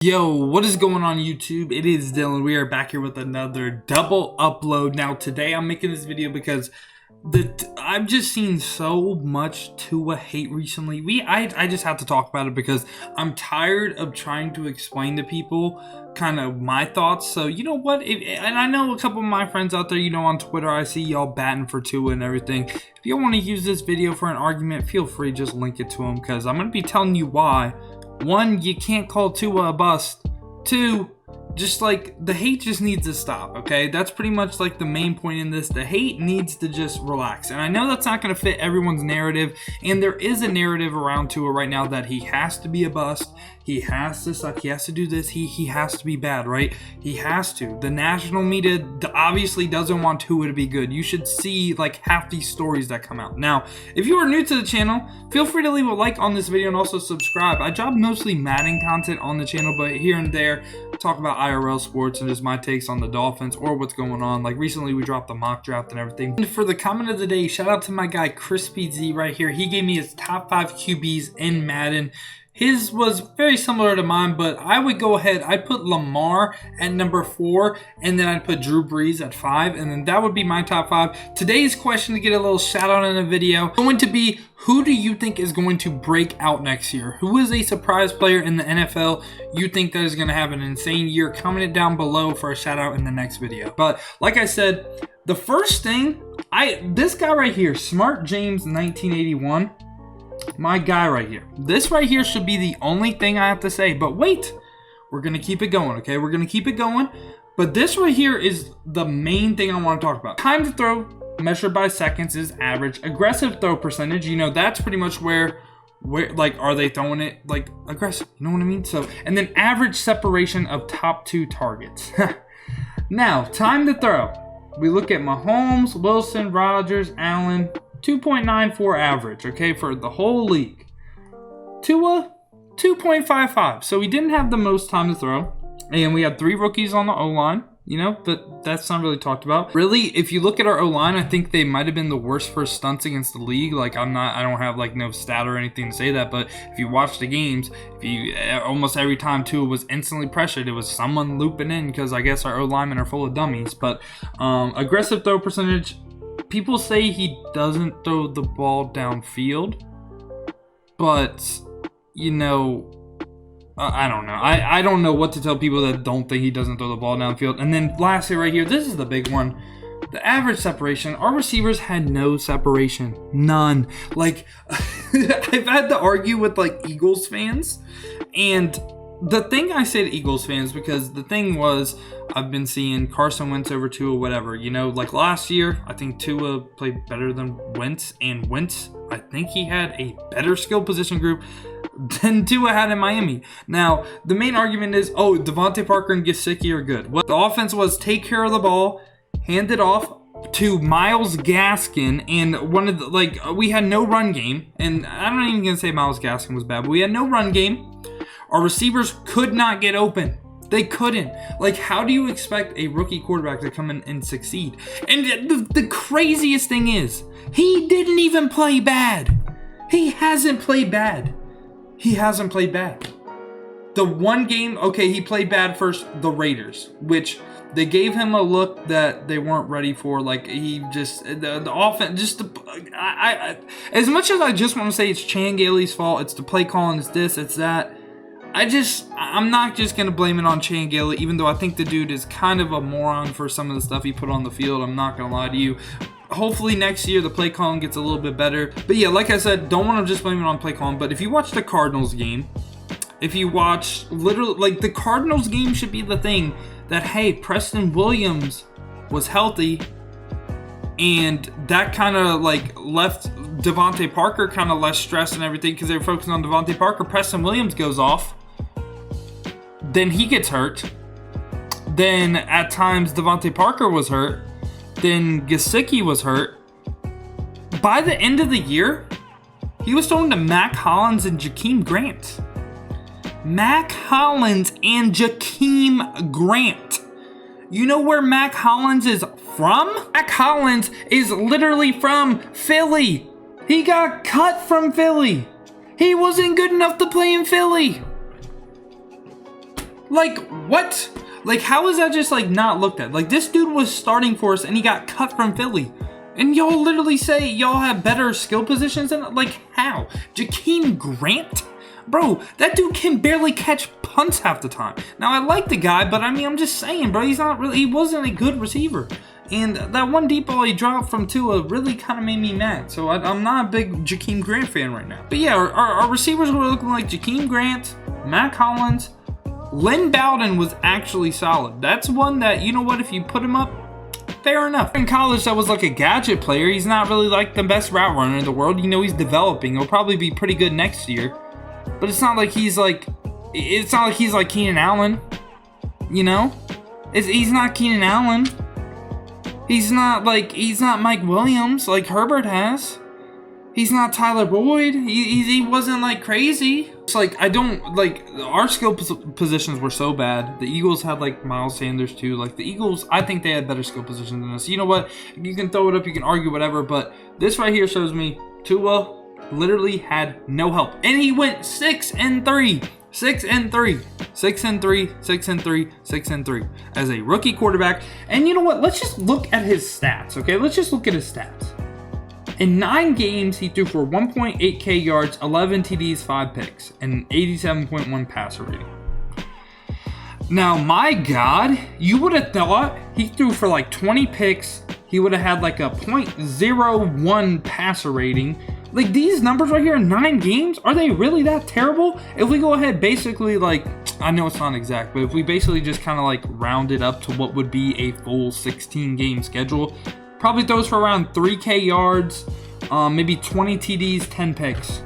Yo, what is going on YouTube? It is Dylan. We are back here with another double upload. Now today I'm making this video because I've just seen so much Tua hate recently. I just have to talk about it because I'm tired of trying to explain to people kind of my thoughts. So you know what? And I know a couple of my friends out there, on Twitter, I see y'all batting for Tua and everything. If you want to use this video for an argument, feel free, just link it to them because I'm going to be telling you why. One, you can't call Tua a bust. Two, just like the hate just needs to stop, okay? That's pretty much like the main point in this. The hate needs to just relax. And I know that's not going to fit everyone's narrative. And there is a narrative around Tua right now that he has to be a bust. He has to suck. He has to do this. He has to be bad, right? He has to. The national media obviously doesn't want Tua to be good. You should see like half these stories that come out. Now, if you are new to the channel, feel free to leave a like on this video and also subscribe. I drop mostly Madden content on the channel, but here and there, talk about IRL sports and just my takes on the Dolphins or what's going on. Like recently, we dropped the mock draft and everything. And for the comment of the day, shout out to my guy Crispy Z right here. He gave me his top 5 QBs in Madden. His was very similar to mine, but I would go ahead. I'd put Lamar at number 4, and then I'd put Drew Brees at 5, and then that would be my top 5. Today's question to get a little shout out in the video going to be, who do you think is going to break out next year? Who is a surprise player in the NFL you think that is going to have an insane year? Comment it down below for a shout out in the next video. But like I said, the first thing, this guy right here, Smart James 1981. My guy right here. This right here should be the only thing I have to say. But wait, we're going to keep it going, okay? We're going to keep it going. But this right here is the main thing I want to talk about. Time to throw, measured by seconds, is average. Aggressive throw percentage, that's pretty much where like, are they throwing it, like, aggressive? You know what I mean? So, and then average separation of top 2 targets. Now, time to throw. We look at Mahomes, Wilson, Rodgers, Allen. 2.94 average, okay, for the whole league. Tua, 2.55. So we didn't have the most time to throw. And we had 3 rookies on the O-line, but that's not really talked about. Really, if you look at our O-line, I think they might have been the worst first stunts against the league. Like, I don't have like no stat or anything to say that, but if you watch the games, almost every time Tua was instantly pressured, it was someone looping in because I guess our O-linemen are full of dummies. But aggressive throw percentage, people say he doesn't throw the ball downfield, but, I don't know. I don't know what to tell people that don't think he doesn't throw the ball downfield. And then lastly right here, this is the big one. The average separation. Our receivers had no separation. None. Like, I've had to argue with, like, Eagles fans. And the thing I say to Eagles fans, because the thing was, I've been seeing Carson Wentz over Tua, whatever. Like last year, I think Tua played better than Wentz. And Wentz, I think he had a better skill position group than Tua had in Miami. Now, the main argument is, Devontae Parker and Gesicki are good. What the offense was, take care of the ball, hand it off to Myles Gaskin, and we had no run game. And I'm not even going to say Myles Gaskin was bad, but we had no run game. Our receivers could not get open. They couldn't. Like, how do you expect a rookie quarterback to come in and succeed? And the craziest thing is, he didn't even play bad. He hasn't played bad. He hasn't played bad. The one game, okay, he played bad first, the Raiders, which they gave him a look that they weren't ready for. Like, he just, the offense, just, as much as I just want to say it's Chan Gailey's fault, it's the play calling, it's this, it's that. I'm not just going to blame it on Chan Gailey, even though I think the dude is kind of a moron for some of the stuff he put on the field. I'm not going to lie to you. Hopefully next year the play calling gets a little bit better. But yeah, like I said, don't want to just blame it on play calling. But if you watch the Cardinals game, if you watch literally, like, the Cardinals game should be the thing that, hey, Preston Williams was healthy. And that kind of like left Devontae Parker kind of less stressed and everything because they were focusing on Devontae Parker. Preston Williams goes off. Then he gets hurt. Then at times Devontae Parker was hurt. Then Gesicki was hurt. By the end of the year, he was throwing to Mac Hollins and Jakeem Grant. Mac Hollins and Jakeem Grant. You know where Mac Hollins is from? Mac Hollins is literally from Philly. He got cut from Philly. He wasn't good enough to play in Philly. Like, what? Like, how is that just, like, not looked at? Like, this dude was starting for us, and he got cut from Philly. And y'all literally say y'all have better skill positions than, like, how? Jakeem Grant? Bro, that dude can barely catch punts half the time. Now, I like the guy, but, I mean, I'm just saying, bro, he wasn't a good receiver. And that one deep ball he dropped from Tua really kind of made me mad. So I'm not a big Jakeem Grant fan right now. But yeah, our receivers were looking like Jakeem Grant, Matt Collins. Lynn Bowden was actually solid. That's one that, you know what, if you put him up, fair enough. In college, that was like a gadget player. He's not really like the best route runner in the world. You know, he's developing. He'll probably be pretty good next year. But it's not like he's like Keenan Allen. You know? He's not Keenan Allen. He's not Mike Williams like Herbert has. He's not Tyler Boyd. He wasn't like crazy. It's like, our skill positions were so bad. The Eagles had like Miles Sanders too. Like the Eagles, I think they had better skill positions than us. You know what? You can throw it up, you can argue whatever, but this right here shows me Tua literally had no help. And he went 6-3. 6-3, 6-3, 6-3, 6-3 as a rookie quarterback. And you know what? Let's just look at his stats, okay? Let's just look at his stats. In 9 games, he threw for 1.8K yards, 11 TDs, 5 picks, and 87.1 passer rating. Now, my God, you would have thought he threw for like 20 picks. He would have had like a .01 passer rating. Like, these numbers right here in 9 games, are they really that terrible? If we go ahead, basically, like, I know it's not exact, but if we basically just kind of, like, round it up to what would be a full 16-game schedule, probably throws for around 3K yards, maybe 20 TDs, 10 picks.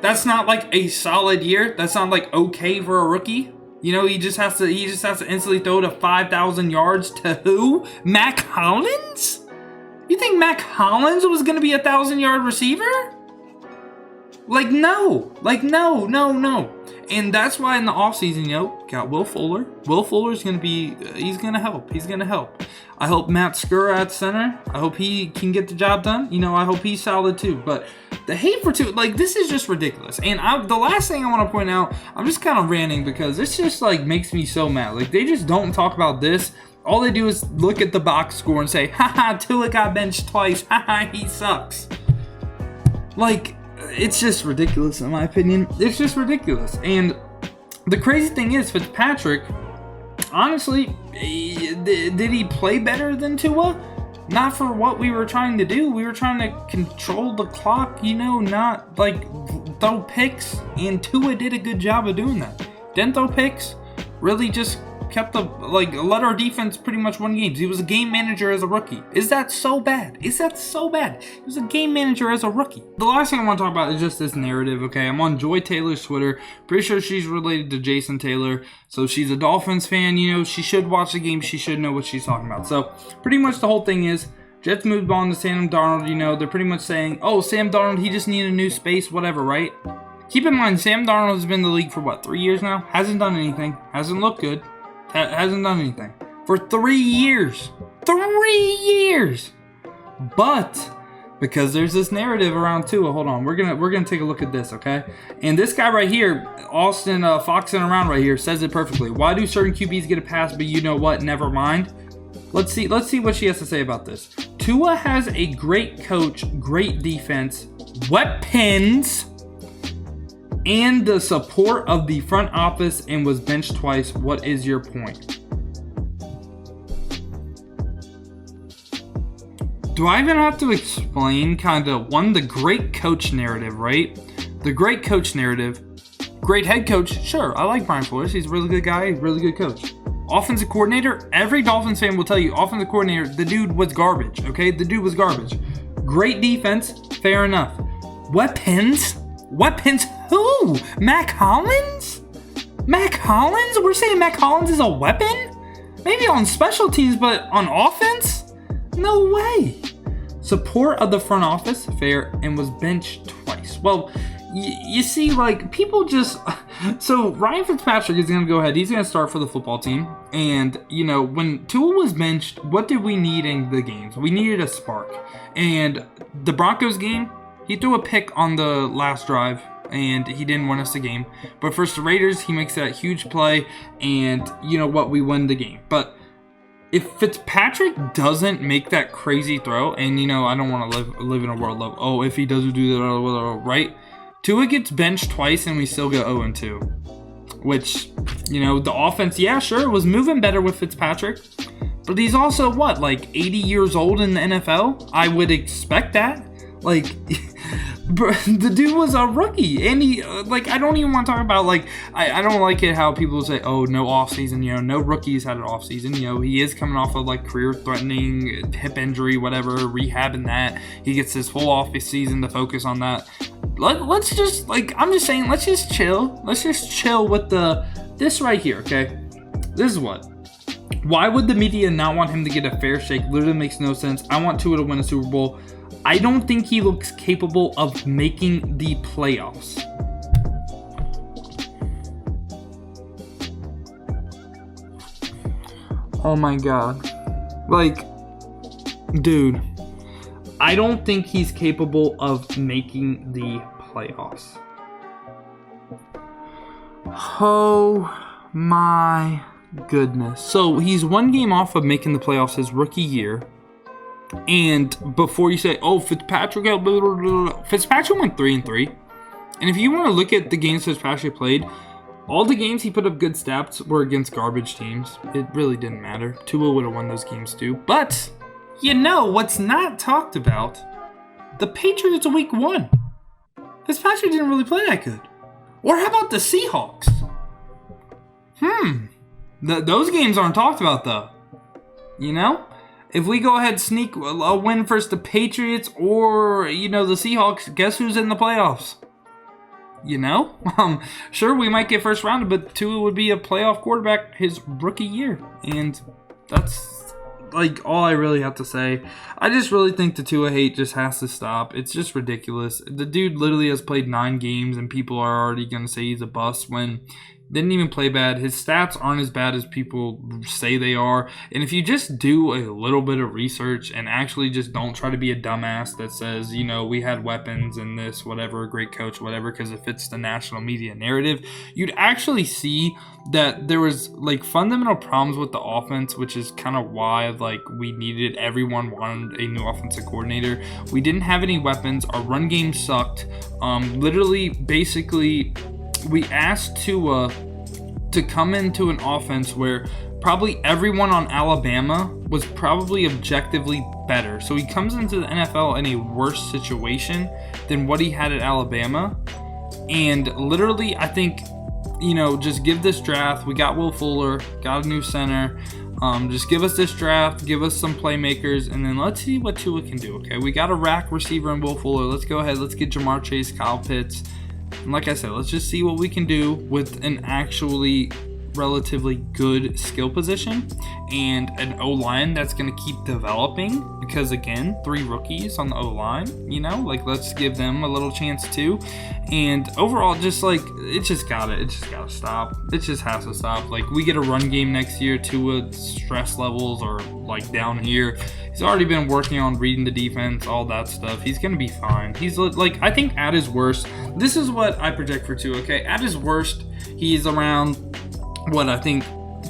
That's not, like, a solid year. That's not, like, okay for a rookie. You know, he just has to instantly throw to 5,000 yards to who? Matt Collins? You think Matt Collins was going to be a 1,000-yard receiver? Like, no. Like, no. And that's why in the offseason, got Will Fuller. Will Fuller's going to be, he's going to help. I hope Matt Skura at center. I hope he can get the job done. You know, I hope he's solid too. But the hate for Tua, like, this is just ridiculous. And the last thing I want to point out, I'm just kind of ranting because this just, like, makes me so mad. Like, they just don't talk about this. All they do is look at the box score and say, haha, Tua got benched twice. Haha, he sucks. Like, it's just ridiculous in my opinion. It's just ridiculous. And the crazy thing is, Fitzpatrick, honestly, did he play better than Tua? Not for what we were trying to do. We were trying to control the clock, you know, not like throw picks. And Tua did a good job of doing that. Didn't throw picks. Really just kept let our defense pretty much win games. He was a game manager as a rookie. Is that so bad? He was a game manager as a rookie. The last thing I want to talk about is just this narrative, okay? I'm on Joy Taylor's Twitter. Pretty sure she's related to Jason Taylor. So she's a Dolphins fan, you know. She should watch the game. She should know what she's talking about. So pretty much the whole thing is, Jets moved on to Sam Darnold, you know. They're pretty much saying, oh, Sam Darnold, he just needed a new space, whatever, right? Keep in mind, Sam Darnold has been in the league for, 3 years now? Hasn't done anything. Hasn't looked good. Hasn't done anything for 3 years. 3 years. But because there's this narrative around Tua, hold on, we're gonna take a look at this, okay? And this guy right here, Austin Foxing Around right here, says it perfectly. Why do certain QBs get a pass, but you know what? Never mind. Let's see what she has to say about this. Tua has a great coach, great defense, weapons, and the support of the front office, and was benched twice. What is your point? Do I even have to explain the great coach narrative, right? The great coach narrative. Great head coach, sure. I like Brian Flores. He's a really good guy, really good coach. Offensive coordinator, every Dolphins fan will tell you, offensive coordinator, the dude was garbage, okay? The dude was garbage. Great defense, fair enough. Weapons? Who? Matt Collins? We're saying Matt Collins is a weapon? Maybe on special teams, but on offense? No way. Support of the front office, fair, and was benched twice. Well, you see, like, people just... So, Ryan Fitzpatrick is going to go ahead. He's going to start for the football team. And, you know, when Tua was benched, what did we need in the games? We needed a spark. And the Broncos game, he threw a pick on the last drive. and he didn't win us the game. But for the Raiders, he makes that huge play, and you know what? We win the game. But if Fitzpatrick doesn't make that crazy throw, and you know, I don't want to live in a world of, oh, if he doesn't do that, right? Tua gets benched twice, and we still go 0-2. Which, you know, the offense, yeah, sure, was moving better with Fitzpatrick. But he's also, what, like 80 years old in the NFL? I would expect that. Like, the dude was a rookie. And he, like, I don't even want to talk about, like, I don't like it how people say, oh, no offseason. You know, no rookies had an offseason. You know, he is coming off of, like, career-threatening hip injury, whatever, rehabbing that. He gets his full offseason to focus on that. Let's just, like, I'm just saying, let's just chill. Let's just chill with this right here, okay? This is what. Why would the media not want him to get a fair shake? Literally makes no sense. I want Tua to win a Super Bowl. I don't think he looks capable of making the playoffs. Oh my God. Like, dude, I don't think he's capable of making the playoffs. Oh my goodness. So he's one game off of making the playoffs his rookie year. And before you say, oh, Fitzpatrick went 3-3. And if you want to look at the games Fitzpatrick played, all the games he put up good stats were against garbage teams. It really didn't matter. Tua would have won those games too. But, you know, what's not talked about, the Patriots of week 1. Fitzpatrick didn't really play that good. Or how about the Seahawks? Those games aren't talked about, though. You know? If we go ahead and sneak a win versus the Patriots or, you know, the Seahawks, guess who's in the playoffs? You know? Sure, we might get first rounded, but Tua would be a playoff quarterback his rookie year. And that's, like, all I really have to say. I just really think the Tua hate just has to stop. It's just ridiculous. The dude literally has played 9 games, and people are already going to say he's a bust when didn't even play bad. His stats aren't as bad as people say they are. And if you just do a little bit of research and actually just don't try to be a dumbass that says, you know, we had weapons and this, whatever, great coach, whatever, because it fits the national media narrative, you'd actually see that there was, like, fundamental problems with the offense, which is kind of why, like, everyone wanted a new offensive coordinator. We didn't have any weapons. Our run game sucked. Basically, we asked Tua to come into an offense where probably everyone on Alabama was probably objectively better. So he comes into the NFL in a worse situation than what he had at Alabama. And literally, I think, you know, just give this draft. We got Will Fuller, got a new center. Just give us this draft, give us some playmakers, and then let's see what Tua can do, okay? We got a rack receiver in Will Fuller. Let's go ahead. Let's get Jamar Chase, Kyle Pitts. And like I said, let's just see what we can do with an actually relatively good skill position and an O-line that's going to keep developing because, again, 3 rookies on the O-line, you know, like, let's give them a little chance too. And overall, just like, it just gotta stop. It just has to stop. Like, we get a run game next year, Tua stress levels are like down here. He's already been working on reading the defense, all that stuff. He's going to be fine. He's like, I think at his worst, this is what I project for Tua, okay? At his worst, he's around, what, I think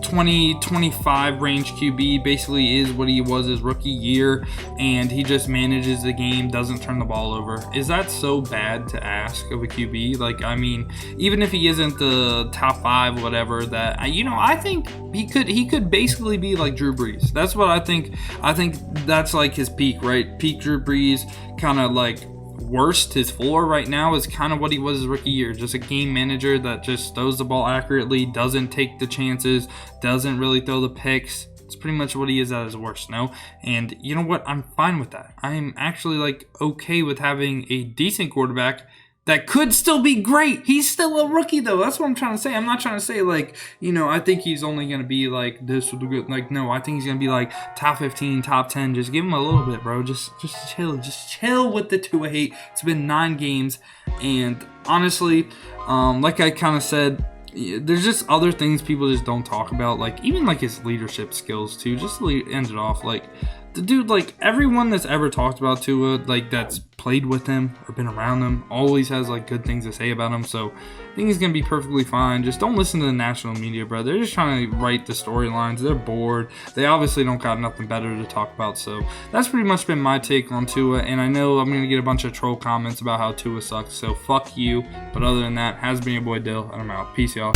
20-25 range QB, basically is what he was his rookie year, and he just manages the game, doesn't turn the ball over. Is that so bad to ask of a QB? Like, I mean, even if he isn't the top 5, whatever, that, you know, I think he could basically be like Drew Brees. That's what I think. I think that's like his peak, right? Peak Drew Brees, kind of like worst, his floor right now is kind of what he was his rookie year. Just a game manager that just throws the ball accurately, doesn't take the chances, doesn't really throw the picks. It's pretty much what he is at his worst, no? And you know what? I'm fine with that. I'm actually, like, okay with having a decent quarterback that could still be great. He's still a rookie, though. That's what I'm trying to say. I'm not trying to say, like, you know, I think he's only going to be, like, this or the good. Like, no, I think he's going to be, like, top 15, top 10. Just give him a little bit, bro. Just chill. Just chill with the Tua hate. It's been 9 games. And honestly, like I kind of said, there's just other things people just don't talk about. Like, even, like, his leadership skills, too. Just to end it off, like, the dude, like, everyone that's ever talked about Tua, like, that's played with him or been around him, always has, like, good things to say about him. So I think he's going to be perfectly fine. Just don't listen to the national media, bro. They're just trying to write the storylines. They're bored. They obviously don't got nothing better to talk about. So that's pretty much been my take on Tua. And I know I'm going to get a bunch of troll comments about how Tua sucks. So fuck you. But other than that, has been your boy Dill, and I'm out. Peace, y'all.